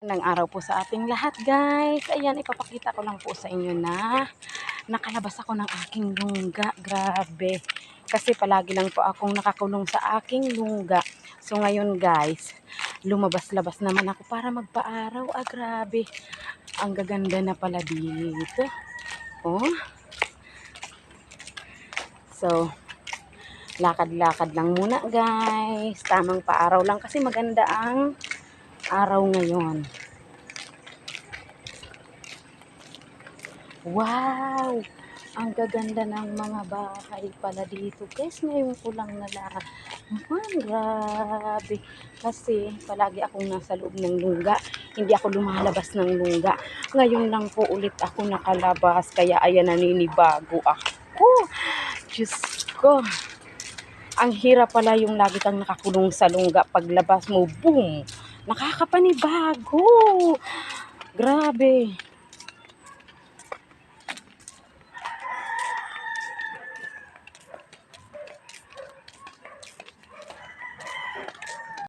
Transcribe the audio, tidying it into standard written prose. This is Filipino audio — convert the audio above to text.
Ng araw po sa ating lahat, guys. Ayan, ipapakita ko lang po sa inyo na nakalabas ako ng aking lungga. Grabe. Kasi palagi lang po akong nakakulong sa aking lungga. So ngayon, guys, lumabas-labas naman ako para magpaaraw. Grabe. Ang gaganda na pala dito. Oh. So, lakad-lakad lang muna, guys. Tamang paaraw lang kasi maganda ang araw ngayon. Wow! Ang gaganda ng mga bahay pala dito, guys. Ngayon ko lang nalaman. Grabe. Kasi palagi akong nasa loob ng lungga. Hindi ako lumalabas ng lungga. Ngayon lang po ulit ako nakalabas. Kaya ayan, naninibago ako. Diyos ko. Ang hirap pala yung lagi kang nakakulong sa lungga. Paglabas mo, boom! Nakakapanibago. Grabe.